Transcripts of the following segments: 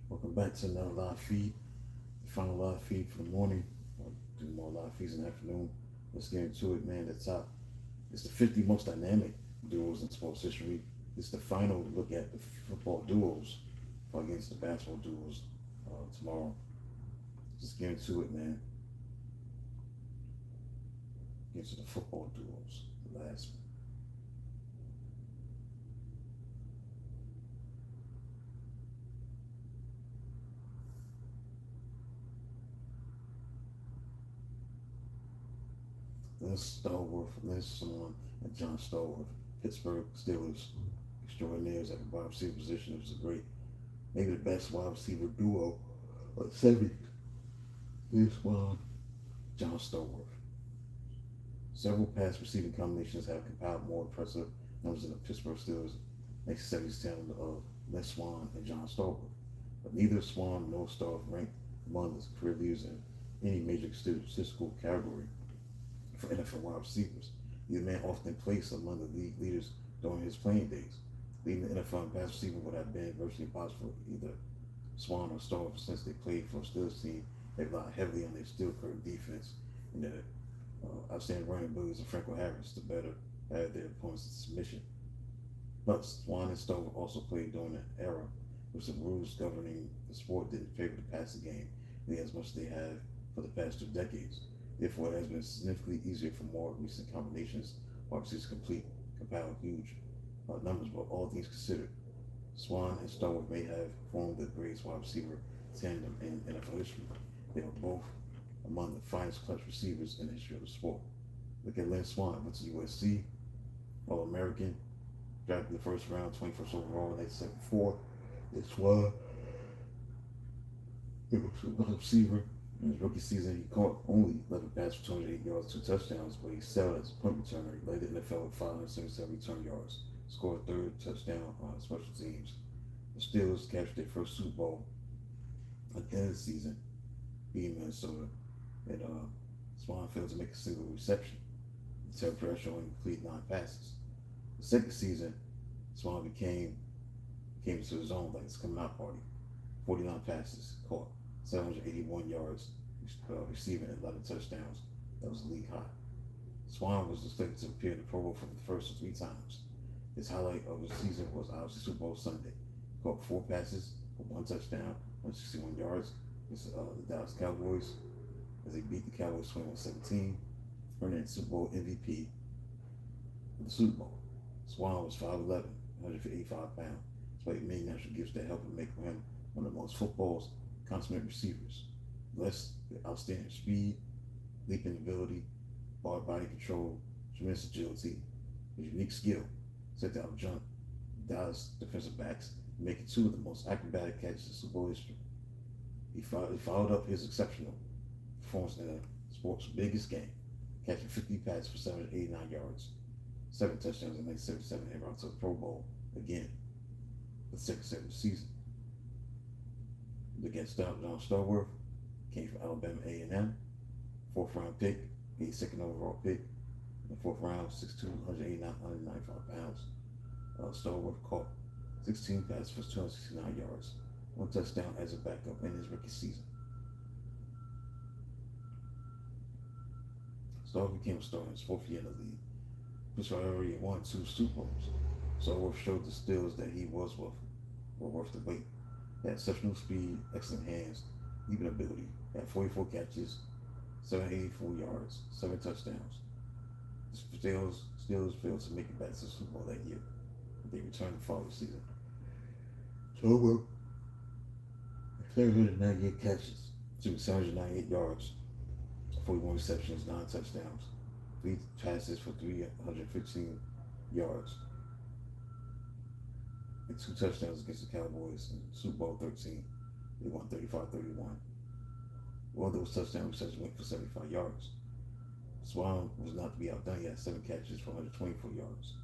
Welcome back to another live feed. The final live feed for the morning. I'll do more live feeds in the afternoon. Let's get into it, man. The top. It's the 50 most dynamic duos in sports history. It's the final look at the football duos against the basketball duos tomorrow. Just get into it, man. Get into the football duos. The last. Lynn Swann, and John Stallworth. Pittsburgh Steelers extraordinaires at the wide receiver position. It was a great, maybe the best wide receiver duo of the 70s. Lynn Swann, John Stallworth. Several pass receiving combinations have compiled more impressive numbers than the Pittsburgh Steelers' 1970s talent of Lynn Swann and John Stallworth. But neither Swann nor Stallworth ranked among the career leaders in any major statistical category for NFL wide receivers. The man often placed among the league leaders during his playing days. Leading the NFL in pass receiving would have been virtually impossible for either Swann or Stallworth since they played for a Steelers team. They relied heavily on their steel curtain defense and their outstanding running abilities of Franco Harris to better have their opponents in submission. But Swann and Stallworth also played during an era where some rules governing the sport didn't favor the passing game nearly as much as they have for the past 2 decades. Therefore, it has been significantly easier for more recent combinations wide receivers to compile huge numbers. But all things considered, Swann and Stallworth may have formed the greatest wide receiver tandem in NFL history. They were both among the finest clutch receivers in the history of the sport. Look at Lynn Swann, went to USC, All-American, drafted in the first round, 21st overall in 1974. Lynn Swann, he was a wide receiver. In his rookie season, he caught only 11 passes for 208 yards, 2 touchdowns, but he excelled as a punt returner. He led the NFL with 577 return yards, scored a third touchdown on special teams. The Steelers captured their first Super Bowl at the end of the season, beating Minnesota, and Swann failed to make a single reception. He pressure on complete 9 passes. The second season, Swann came to his own like his coming out party. 49 passes caught, 781 yards receiving, and 11 touchdowns. That was league high. Swann was expected to appear in the Pro Bowl for the first 3 times. His highlight of the season was obviously Super Bowl Sunday. He caught 4 passes for 1 touchdown, 161 yards against the Dallas Cowboys as they beat the Cowboys 21-17, earning Super Bowl MVP for the Super Bowl. Swann was 5'11", 185 pounds, despite many natural gifts that helped make him one of the most football's consummate receivers. Blessed with outstanding speed, leaping ability, body control, tremendous agility, his unique skill set to outjump Dallas defensive backs, making 2 of the most acrobatic catches in Super Bowl history. He followed up his exceptional performance in the sport's biggest game, catching 50 passes for 789 yards, 7 touchdowns in 1977, and brought to the Pro Bowl again for the second set of the season. Against John Stallworth, came from Alabama A&M, 4th round pick, 82nd overall pick. In the 4th round, 6'2", 195 pounds. Stallworth caught 16 passes for 269 yards, 1 touchdown as a backup in his rookie season. Stallworth became a star in his 4th year in the league. Pittsburgh already won 2 Super Bowls. Stallworth showed the Steelers that he was worth the wait. He had exceptional speed, excellent hands, leaping ability. He had 44 catches, 784 yards, 7 touchdowns. The Steelers failed to make it back to the Super Bowl that year. They returned the following season. Stallworth, 798 catches, 798 yards, 41 receptions, 9 touchdowns, 3 passes for 315 yards, and 2 touchdowns against the Cowboys in Super Bowl 13. They won 35-31. One of those touchdown receptions went for 75 yards. Swann was not to be outdone. He had 7 catches for 124 yards.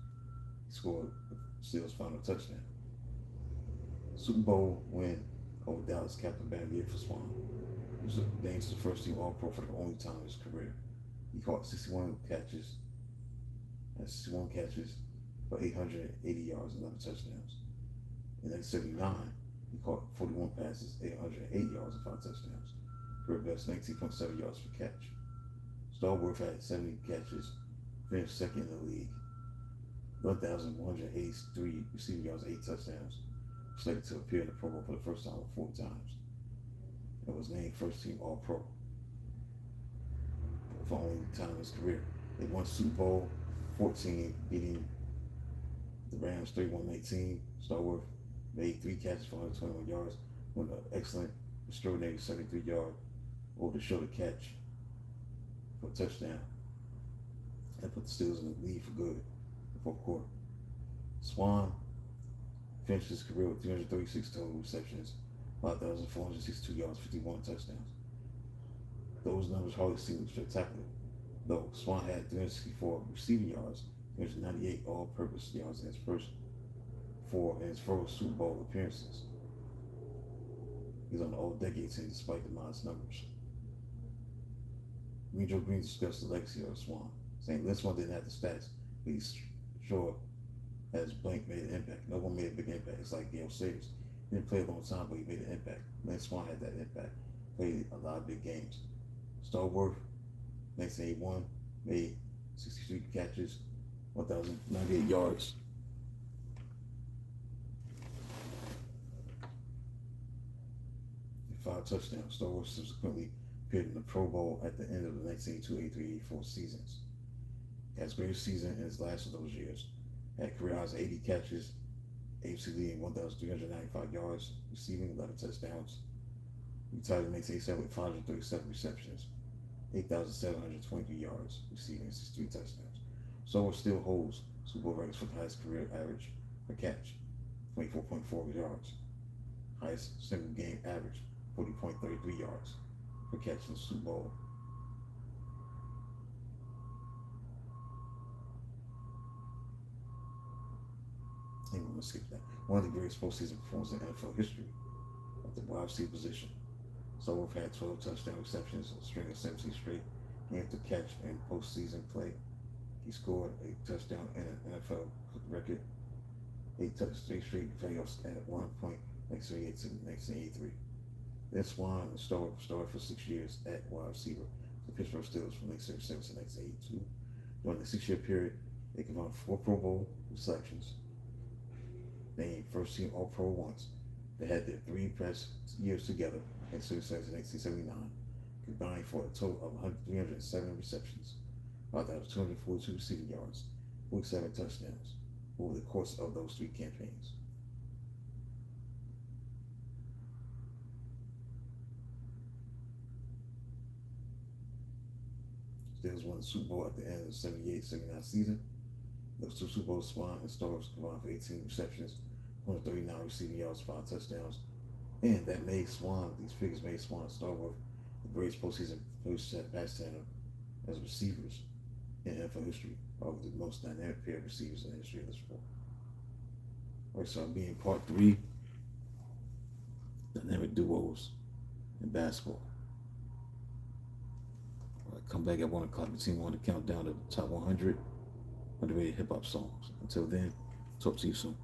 He scored the Steelers' final touchdown. Super Bowl win over Dallas capped a bad year for Swann. He was named the first team All-Pro for the only time in his career. He caught 61 catches for 880 yards and 11 touchdowns. In 1979, He caught 41 passes, 808 yards, and 5 touchdowns. Career best 19.7 yards per catch. Stallworth had 70 catches, finished second in the league. 1,183 receiving yards, 8 touchdowns. Selected to appear in the Pro Bowl for the first time 4 times. And was named first team All Pro for only time in his career. They won Super Bowl 14, beating the Rams 31-18. Stallworth made 3 catches for 121 yards, with an excellent, extraordinary 73-yard over the shoulder catch for a touchdown. That put the Steelers in the lead for good in the fourth quarter. Swan finished his career with 336 total receptions, 5,462 yards, 51 touchdowns. Those numbers hardly seem spectacular, though Swan had 364 receiving yards, 398 all-purpose yards in his first 4 in his first Super Bowl appearances. He's on the all-decade team despite the modest numbers. Joe Green discussed the legacy of Swan, saying this one didn't have the stats, but he's sure as Blank made an impact. No one made a big impact. It's like Gale Sayers. He didn't play a long time, but he made an impact. Lynn Swan had that impact. Played a lot of big games. Stallworth, 1981, made 63 catches, 1,098 yards. And 5 touchdowns. Stallworth subsequently appeared in the Pro Bowl at the end of the 1982-83-84 seasons. He had his greatest season in his last of those years. Had career highs 80 catches, AFC leading 1,395 yards, receiving 11 touchdowns. Retired in 1987 with 537 receptions, 8,723 yards, receiving 63 touchdowns. Stallworth still holds Super Bowl records for the highest career average per catch, 24.4 yards. Highest single game average, 40.33 yards per catch in the Super Bowl. I'm going to skip that. One of the greatest postseason performances in NFL history at the wide receiver position. Stallworth had 12 touchdown receptions, a string of 17 straight games to catch in postseason play. He scored a touchdown in an NFL record, 8 straight playoffs at one point, 1978 to 1983. Then Swan and Stallworth started for 6 years at wide receiver, the Pittsburgh Steelers from 1977 to 1982. During the 6-year period, they combined 4 Pro Bowl selections. Named first team All Pro once. They had their 3 best years together in 1979, combined for a total of 307 receptions, 5,242 receiving yards, 47 touchdowns over the course of those 3 campaigns. Steelers won the Super Bowl at the end of the 78-79 season. Those 2 Super Bowls, Swan and Stallworth combined for 18 receptions, 139 receiving yards, 5 touchdowns. And that made Swan, these figures made Swan and Stallworth the greatest postseason pass center as receivers in NFL history, or the most dynamic pair of receivers in the history of the sport. All right, so I'll be in part 3, dynamic duos in basketball. All right, come back at 1 o'clock. The team on the countdown to the top 100 underrated hip hop songs. Until then, talk to you soon.